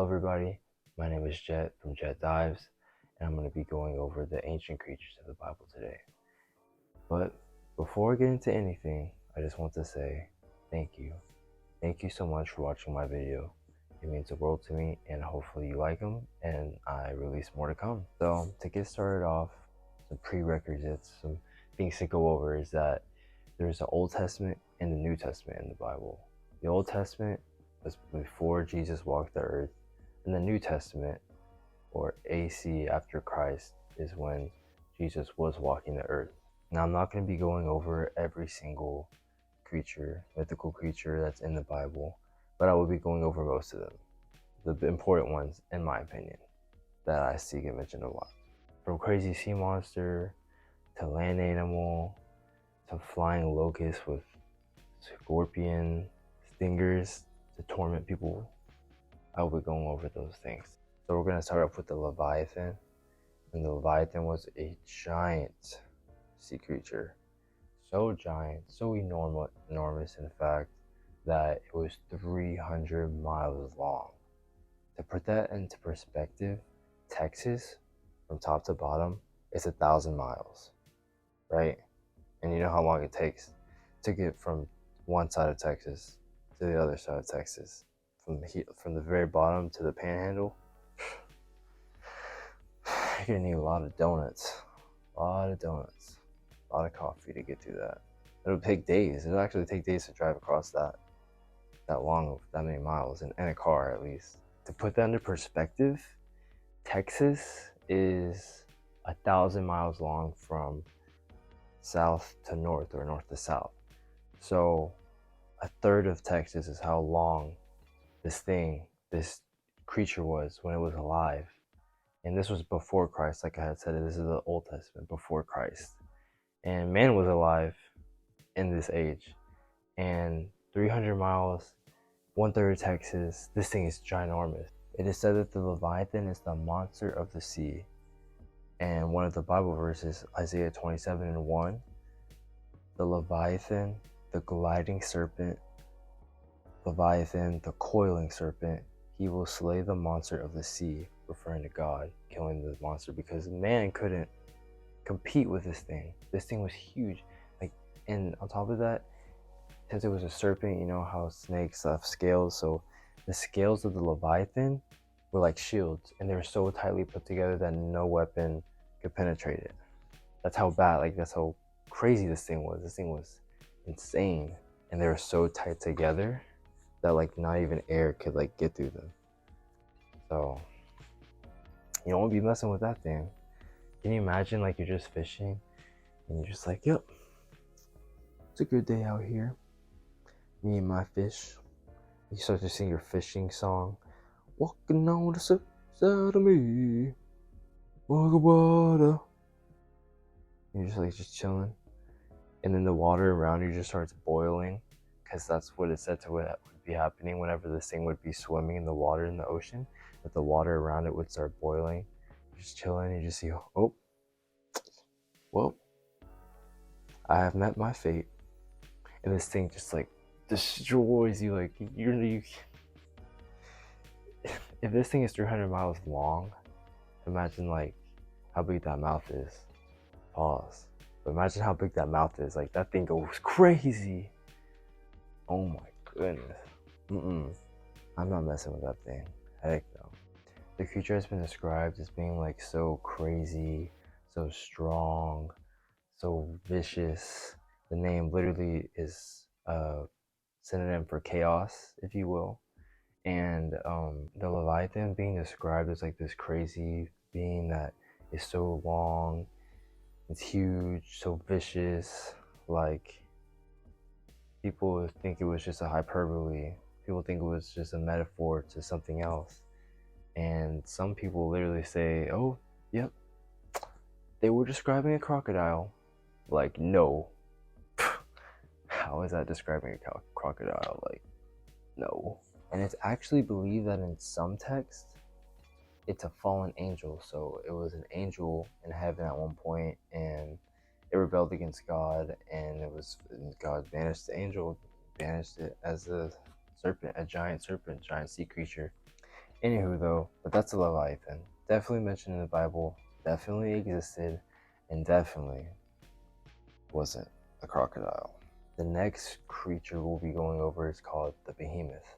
Hello everybody, my name is Jet from Jet Dives, and I'm going to be going over the ancient creatures of the Bible today. But before I get into anything, I just want to say thank you. Thank you so much for watching my video. It means the world to me, and hopefully you like them, and I release more to come. So to get started off, some prerequisites, some things to go over is that there's the Old Testament and the New Testament in the Bible. The Old Testament was before Jesus walked the earth, and the New Testament, or AC after Christ, is when Jesus was walking the earth. Now, I'm not going to be going over every single creature, mythical creature that's in the Bible, but I will be going over most of them, the important ones, in my opinion, that I see get mentioned a lot. From crazy sea monster, to land animal, to flying locust with scorpion stingers to torment people. I will be going over those things. So we're going to start off with the Leviathan. And the Leviathan was a giant sea creature. So giant, so enormous in fact, that it was 300 miles long. To put that into perspective, Texas, from top to bottom, is 1,000 miles, right? And you know how long it takes to get from one side of Texas to the other side of Texas, from the very bottom to the panhandle. You're gonna need a lot of donuts, a lot of coffee to get through that. It'll take days. It'll actually take days to drive across that many miles in a car, at least. To put that into perspective, Texas is 1,000 miles long from south to north, or north to south. So a third of Texas is how long this creature was when it was alive. And this was before Christ, like I had said, this is the Old Testament, before Christ. And man was alive in this age. And 300 miles, one third of Texas, this thing is ginormous. It is said that the Leviathan is the monster of the sea. And one of the Bible verses, Isaiah 27:1, the Leviathan, the gliding serpent, Leviathan, the coiling serpent, he will slay the monster of the sea, referring to God killing the monster, because man couldn't compete with this thing. This thing was huge. And on top of that, since it was a serpent, you know how snakes have scales, so the scales of the Leviathan were like shields, and they were so tightly put together that no weapon could penetrate it. That's how bad, that's how crazy this thing was. This thing was insane, and they were so tight together that not even air could get through them. So you don't want to be messing with that thing. Can you imagine you're just fishing and you're just yep, it's a good day out here, me and my fish. You start to sing your fishing song, walking on the side of me, water, water. You're just chilling, and then the water around you just starts boiling, because that's what it said to what would be happening whenever this thing would be swimming in the water in the ocean, that the water around it would start boiling. You're just chilling, you just see, oh, well, I have met my fate, and this thing just destroys you. If this thing is 300 miles long, imagine how big that mouth is. Pause. But imagine how big that mouth is. That thing goes crazy. Oh my goodness. I'm not messing with that thing. Heck no. The creature has been described as being so crazy, so strong, so vicious. The name literally is a synonym for chaos, if you will. And the Leviathan being described as this crazy being that is so long, it's huge, so vicious. People think it was just a hyperbole. People think it was just a metaphor to something else. And some people literally say, oh, yep, they were describing a crocodile. No. How is that describing a crocodile? No. And it's actually believed that in some texts, it's a fallen angel. So it was an angel in heaven at one point, and it rebelled against God, and God banished the angel, banished it as a serpent, a giant serpent, giant sea creature. Anywho, though, but that's a Leviathan. Definitely mentioned in the Bible, definitely existed, and definitely wasn't a crocodile. The next creature we'll be going over is called the behemoth.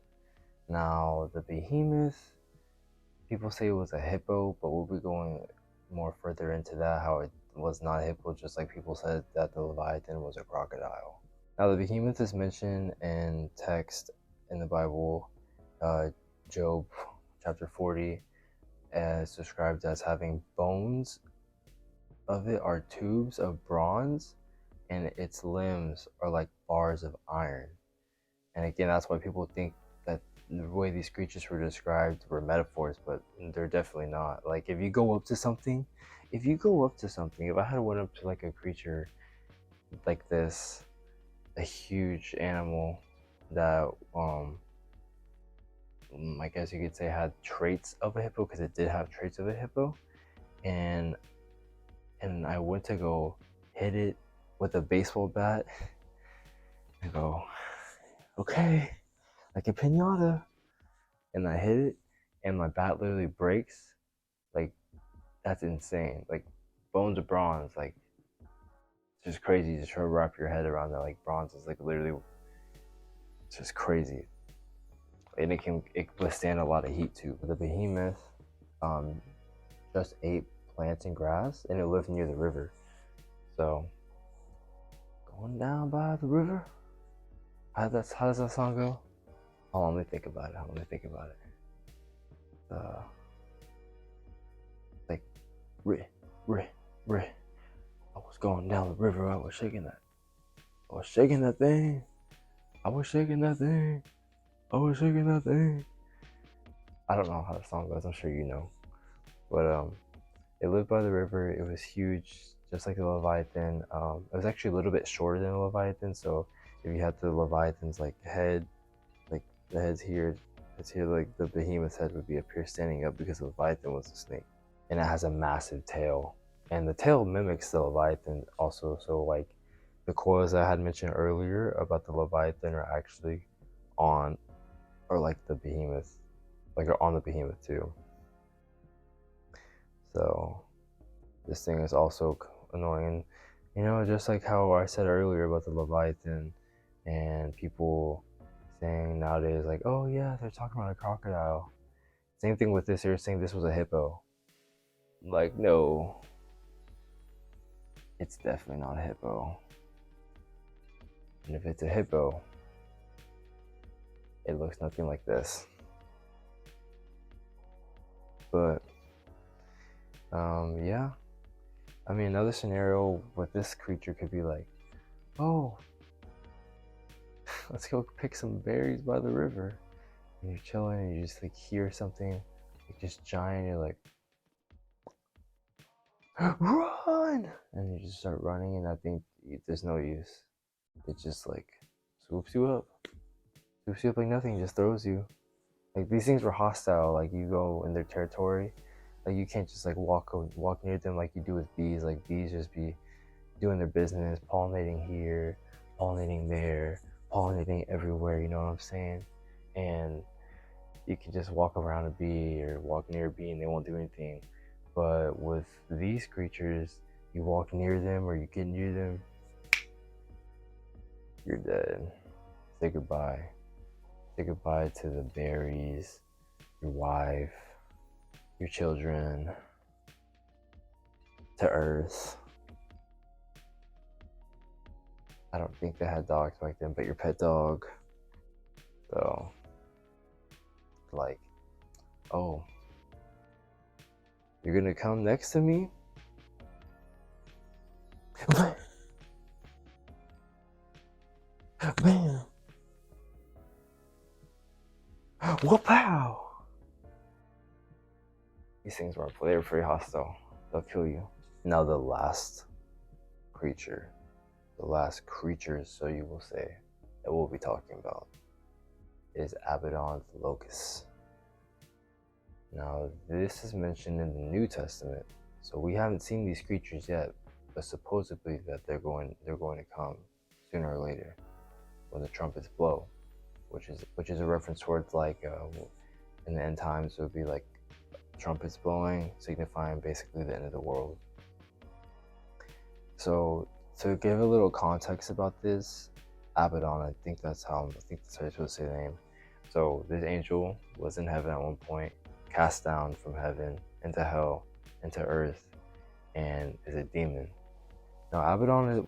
Now, the behemoth, people say it was a hippo, but we'll be going more further into that, how it was not a hippo, just like people said that the Leviathan was a crocodile. Now, the behemoth is mentioned in text in the Bible, Job chapter 40, as described as having bones of it are tubes of bronze, and its limbs are like bars of iron. And again, that's why people think that the way these creatures were described were metaphors, but they're definitely not. Like, if you go up to something, if I had went up to like a creature like this, a huge animal that I guess you could say had traits of a hippo, because it did have traits of a hippo, and I went to go hit it with a baseball bat. I go, okay, like a pinata, and I hit it, and my bat literally breaks. Like, that's insane. Like, bones of bronze, like, it's just crazy to try to wrap your head around that. Like, bronze is like literally, it's just crazy, and it can withstand a lot of heat too. The behemoth um, just ate plants and grass, and it lived near the river. So, going down by the river. How does that song go? Hold on, let me think about it. Like, rih, rih, rih. I was going down the river. I was shaking that thing. I don't know how the song goes. I'm sure you know. But it lived by the river. It was huge, just like the Leviathan. It was actually a little bit shorter than the Leviathan. So if you had the Leviathan's like head, like the head's here, like the behemoth's head would be up here standing up, because the Leviathan was a snake, and it has a massive tail, and the tail mimics the Leviathan also. So like the coils I had mentioned earlier about the Leviathan are actually on, or like the behemoth, like are on the behemoth too. So this thing is also annoying. You know, just like how I said earlier about the Leviathan, and people saying nowadays, like, oh yeah, they're talking about a crocodile. Same thing with this, they're saying this was a hippo. Like, no, it's definitely not a hippo. And if it's a hippo, it looks nothing like this. But, yeah. I mean, another scenario with this creature could be like, oh, let's go pick some berries by the river. And you're chilling and you just like hear something like just giant, you're like, run! And you just start running, and I think there's no use. It just like swoops you up like nothing, just throws you. Like, these things were hostile. Like, you go in their territory, like you can't just like walk near them like you do with bees. Like, bees just be doing their business, pollinating here, pollinating there, pollinating everywhere, you know what I'm saying? And you can just walk around a bee or walk near a bee and they won't do anything. But with these creatures, you walk near them or you get near them, you're dead. Say goodbye. Say goodbye to the berries, your wife, your children, to Earth. I don't think they had dogs back then, but your pet dog. So, like, oh, you're gonna come next to me? Man. Whoop-pow! These things were pretty hostile. They'll kill you. Now the last creature, so you will say, that we'll be talking about is Abaddon's locust. Now this is mentioned in the New Testament, so we haven't seen these creatures yet, but supposedly that they're going to come sooner or later when the trumpets blow, which is a reference towards like in the end times, it would be like trumpets blowing, signifying basically the end of the world. So to give a little context about this, Abaddon, I think that's how you're supposed to say the name. So this angel was in heaven at one point, cast down from heaven into hell, into earth, and is a demon. Now Abaddon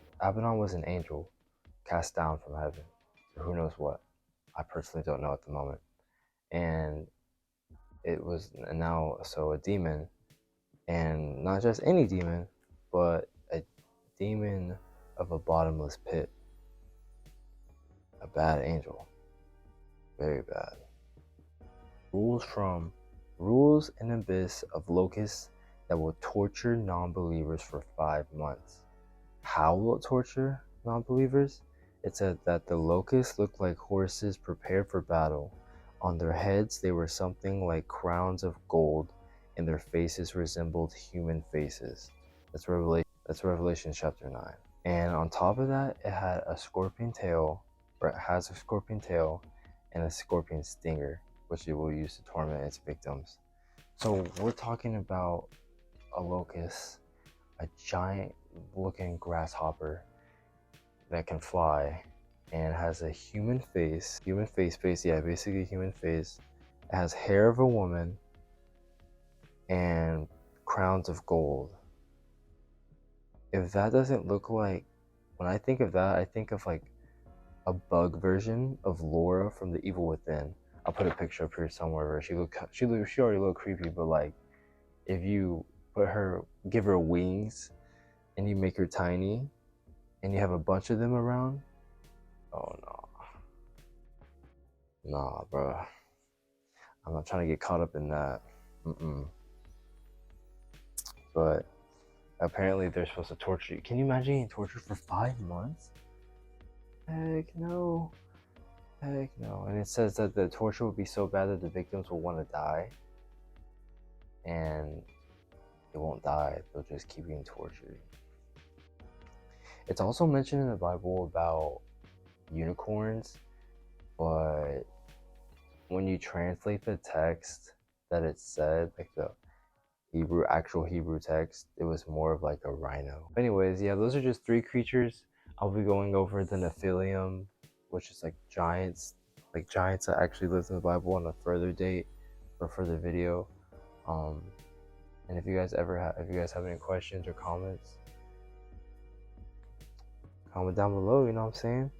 was an angel cast down from heaven. So who knows what? I personally don't know at the moment. And it was now a demon, and not just any demon, but a demon of a bottomless pit. A bad angel. Very bad. Rules an abyss of locusts that will torture non-believers for 5 months. How will it torture non-believers? It said that the locusts looked like horses prepared for battle. On their heads they were something like crowns of gold, and their faces resembled human faces. That's Revelation chapter 9. And on top of that, it had a scorpion tail, or it has a scorpion tail and a scorpion stinger, which it will use to torment its victims. So we're talking about a locust, a giant looking grasshopper that can fly and has a human face, basically human face. It has hair of a woman and crowns of gold. If that doesn't look like, when I think of that, I think of like a bug version of Laura from The Evil Within. I'll put a picture up here somewhere where she already looked creepy, but like if you give her wings and you make her tiny and you have a bunch of them around, oh no. Nah, bro. I'm not trying to get caught up in that. But apparently they're supposed to torture you. Can you imagine getting tortured for 5 months? Heck no. Heck no. And it says that the torture will be so bad that the victims will want to die. And they won't die. They'll just keep getting tortured. It's also mentioned in the Bible about unicorns, but when you translate the text that it said, like the actual Hebrew text, it was more of like a rhino. Anyways, yeah, those are just 3 creatures. I'll be going over the Nephilim, which is like giants that actually lived in the Bible on a further date or further video. And if you guys have any questions or comments, comment down below, you know what I'm saying?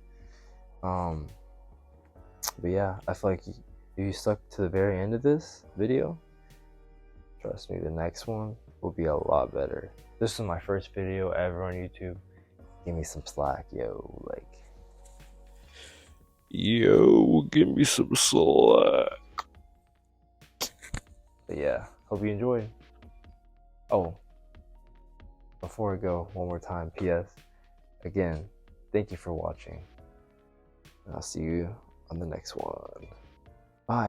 But yeah, I feel like if you stuck to the very end of this video, trust me, the next one will be a lot better. This is my first video ever on YouTube. Give me some slack, yo. Like, yo, give me some slack. But yeah, hope you enjoyed. Oh, before I go, one more time, PS. Again, thank you for watching. And I'll see you on the next one.